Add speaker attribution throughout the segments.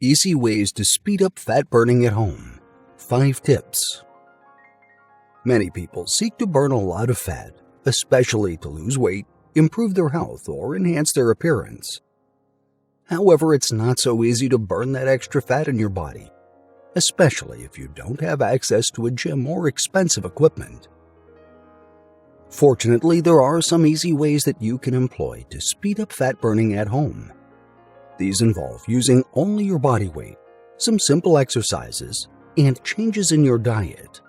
Speaker 1: Easy ways to speed up fat burning at home. 5 tips. Many people seek to burn a lot of fat, especially to lose weight, improve their health, or enhance their appearance. However, it's not so easy to burn that extra fat in your body, especially if you don't have access to a gym or expensive equipment. Fortunately, there are some easy ways that you can employ to speed up fat burning at home. These involve using only your body weight, some simple exercises, and changes in your diet.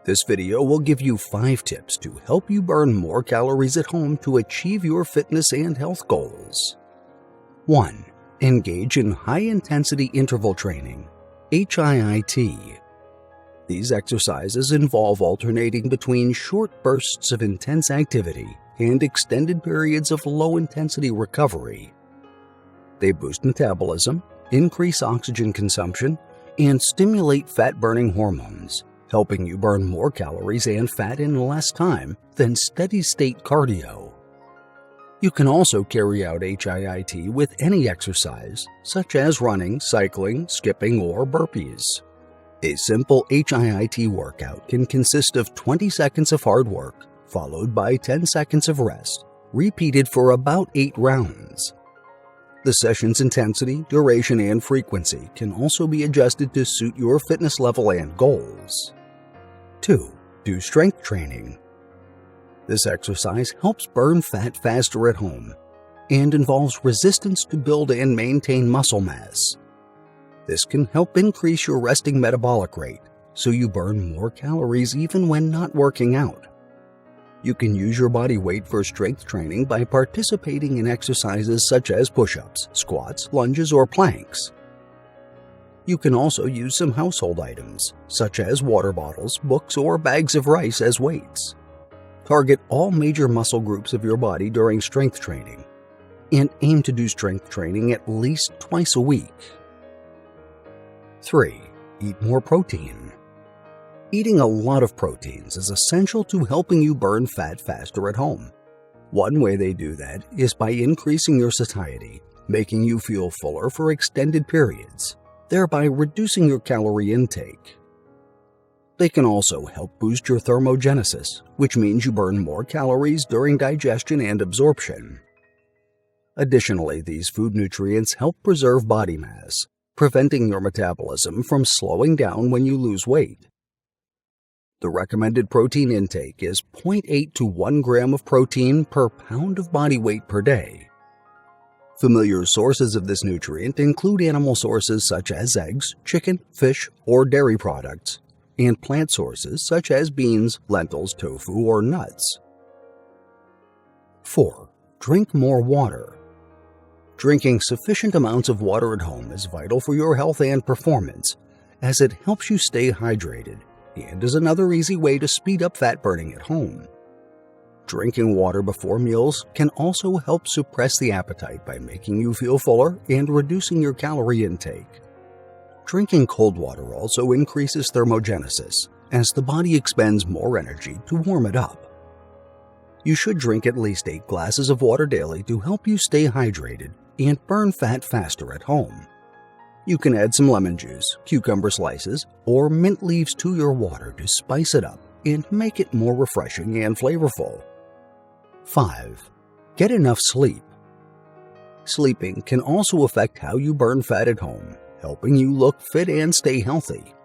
Speaker 1: This video will give you 5 tips to help you burn more calories at home to achieve your fitness and health goals. 1. Engage in high-intensity interval training, HIIT. These exercises involve alternating between short bursts of intense activity and extended periods of low-intensity recovery. They boost metabolism, increase oxygen consumption, and stimulate fat-burning hormones, helping you burn more calories and fat in less time than steady-state cardio. You can also carry out HIIT with any exercise, such as running, cycling, skipping, or burpees. A simple HIIT workout can consist of 20 seconds of hard work, followed by 10 seconds of rest, repeated for about 8 rounds. The session's intensity, duration, and frequency can also be adjusted to suit your fitness level and goals. 2. Do strength training. This exercise helps burn fat faster at home and involves resistance to build and maintain muscle mass. This can help increase your resting metabolic rate, so you burn more calories even when not working out. You can use your body weight for strength training by participating in exercises such as push-ups, squats, lunges, or planks. You can also use some household items, such as water bottles, books, or bags of rice as weights. Target all major muscle groups of your body during strength training, and aim to do strength training at least twice a week. 3. Eat more protein. Eating a lot of proteins is essential to helping you burn fat faster at home. One way they do that is by increasing your satiety, making you feel fuller for extended periods, thereby reducing your calorie intake. They can also help boost your thermogenesis, which means you burn more calories during digestion and absorption. Additionally, these food nutrients help preserve body mass, preventing your metabolism from slowing down when you lose weight. The recommended protein intake is 0.8 to 1 gram of protein per pound of body weight per day. Familiar sources of this nutrient include animal sources such as eggs, chicken, fish, or dairy products, and plant sources such as beans, lentils, tofu, or nuts. 4. Drink more water. Drinking sufficient amounts of water at home is vital for your health and performance, as it helps you stay hydrated and is another easy way to speed up fat burning at home. Drinking water before meals can also help suppress the appetite by making you feel fuller and reducing your calorie intake. Drinking cold water also increases thermogenesis, as the body expends more energy to warm it up. You should drink at least 8 glasses of water daily to help you stay hydrated and burn fat faster at home. You can add some lemon juice, cucumber slices, or mint leaves to your water to spice it up and make it more refreshing and flavorful. 5. Get enough sleep. Sleeping can also affect how you burn fat at home, helping you look fit and stay healthy.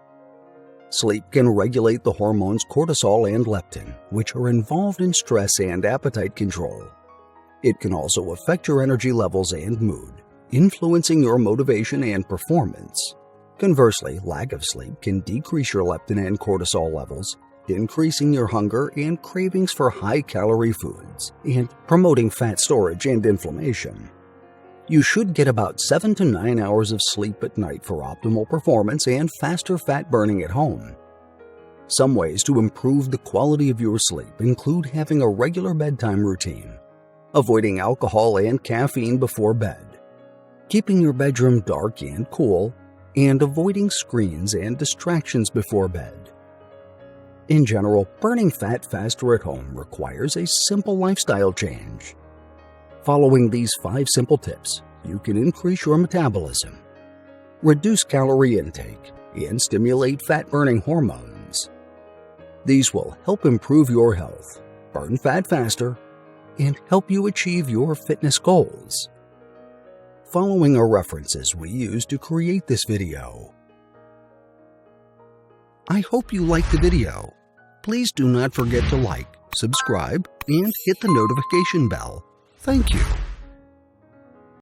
Speaker 1: Sleep can regulate the hormones cortisol and leptin, which are involved in stress and appetite control. It can also affect your energy levels and mood, influencing your motivation and performance. Conversely, lack of sleep can decrease your leptin and cortisol levels, increasing your hunger and cravings for high-calorie foods, and promoting fat storage and inflammation. You should get about 7 to 9 hours of sleep at night for optimal performance and faster fat burning at home. Some ways to improve the quality of your sleep include having a regular bedtime routine, avoiding alcohol and caffeine before bed, keeping your bedroom dark and cool, and avoiding screens and distractions before bed. In general, burning fat faster at home requires a simple lifestyle change. Following these 5 simple tips, you can increase your metabolism, reduce calorie intake, and stimulate fat-burning hormones. These will help improve your health, burn fat faster, and help you achieve your fitness goals. Following are references we used to create this video. I hope you liked the video. Please do not forget to like, subscribe, and hit the notification bell. Thank you.